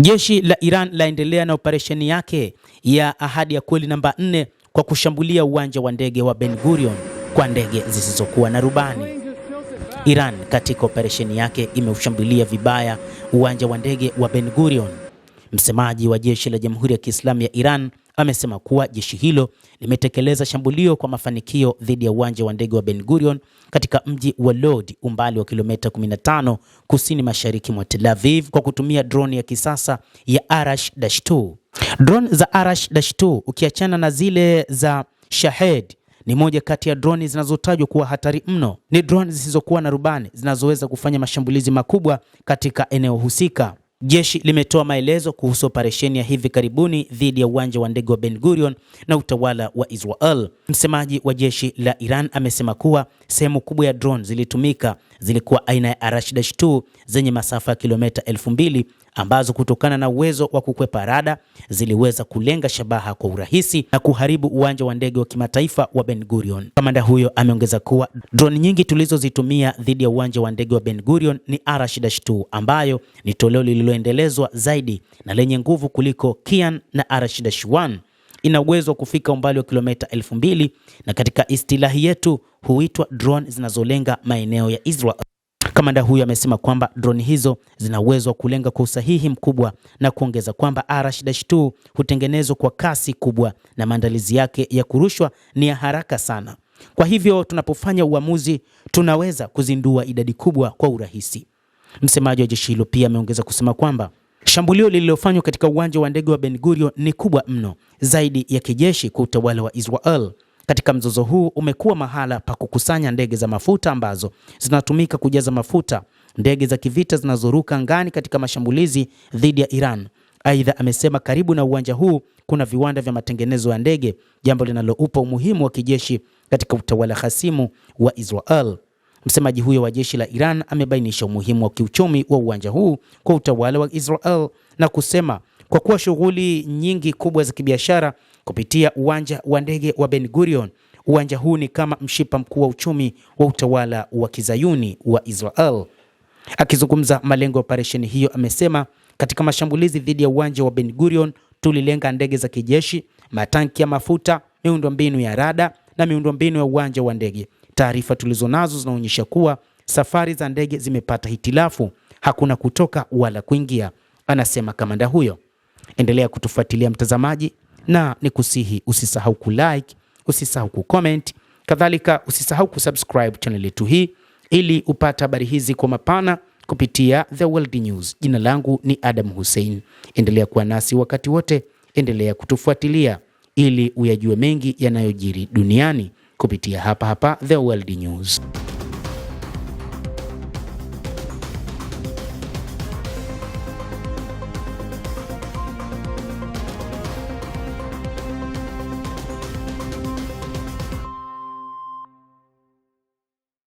Jeshi la Iran laendelea na operesheni yake ya Ahadi ya Kweli namba 4 kwa kushambulia uwanja wa ndege wa Ben Gurion kwa ndege zisizokuwa na rubani. Iran katika operesheni yake imeushambulia vibaya uwanja wa ndege wa Ben Gurion. Msemaji wa jeshi la Jamhuri ya Kiislamu ya Iran amesema kuwa jeshi hilo limetekeleza shambulio kwa mafanikio dhidi ya uwanja wa ndege wa Ben Gurion katika mji wa Lod, umbali wa kilomita 15 kusini mashariki mwa Tel Aviv, kwa kutumia drone ya kisasa ya Arash-2. Drone za Arash-2, ukiachana na zile za Shahed, ni moja kati ya droni zinazotajwa kuwa hatari mno. Ni drone zisizokuwa na rubani zinazoweza kufanya mashambulizi makubwa katika eneo husika. Jeshi limetoa maelezo kuhusu operesheni ya hivi karibuni dhidi ya uwanja wa ndege wa Ben Gurion na utawala wa Israel. Msemaji wa jeshi la Iran amesema kuwa sehemu kubwa ya drone zilitumika zilikuwa aina ya Arash-2 zenye masafa ya kilomita 2000 ambazo kutokana na uwezo wa kukwepa rada ziliweza kulenga shabaha kwa urahisi na kuharibu uwanja wa ndege wa kimataifa wa Ben Gurion. Kamanda huyo ameongeza kuwa drone nyingi tulizozitumia dhidi ya uwanja wa ndege wa Ben Gurion ni Arash-2 ambayo ni toleo lililoendelezwa zaidi na lenye nguvu kuliko Kian na Arash-1. Ina uwezo wa kufika umbali wa kilomita 2000 na katika istilahi yetu huitwa drone zinazolenga maeneo ya Israel. Kamanda huyo amesema kwamba droni hizo zina uwezo wa kulenga kwa usahihi mkubwa na kuongeza kwamba Arash-2 hutengenezwa kwa kasi kubwa na maandalizi yake ya kurushwa ni ya haraka sana. Kwa hivyo tunapofanya uamuzi tunaweza kuzindua idadi kubwa kwa urahisi. Msemaji wa jeshi hilo pia ameongeza kusema kwamba shambulio lililofanywa katika uwanja wa ndege wa Ben Gurion ni kubwa mno zaidi ya kijeshi kwa utawala wa Israel. Katika mzozo huu umekuwa mahala pa kukusanya ndege za mafuta ambazo zinatumika kujaza mafuta ndege za kivita zinazoruka angani katika mashambulizi dhidi ya Iran. Aidha, amesema karibu na uwanja huu kuna viwanda vya matengenezo ya ndege, jambo linaloupa umuhimu wa kijeshi katika utawala hasimu wa Israel. Msemaji huyo wa jeshi la Iran amebainisha umuhimu wa kiuchumi wa uwanja huu kwa utawala wa Israel na kusema kwa kuwa shughuli nyingi kubwa za kibiashara kupitia uwanja wa ndege wa Ben Gurion, uwanja huu ni kama mshipa mkuu wa uchumi wa utawala wa kizayuni wa Israel. Akizungumza malengo ya operesheni hiyo, amesema katika mashambulizi dhidi ya uwanja wa Ben Gurion tulilenga ndege za kijeshi, matanki ya mafuta, miundombinu ya rada na miundombinu ya uwanja wa ndege. Taarifa tulizonazo zinaonyesha kuwa safari za ndege zimepata hitilafu, hakuna kutoka wala kuingia, anasema kamanda huyo. Endelea kutufuatilia mtazamaji, na nikusihi usisahau kulike, usisahau kucomment, kadhalika usisahau kusubscribe channel yetu hii ili upate habari hizi kwa mapana kupitia The World News. Jina langu ni Adam Hussein. Endelea kuwa nasi wakati wote, endelea kutufuatilia ili uyajue mengi yanayojiri duniani kupitia hapa The World News.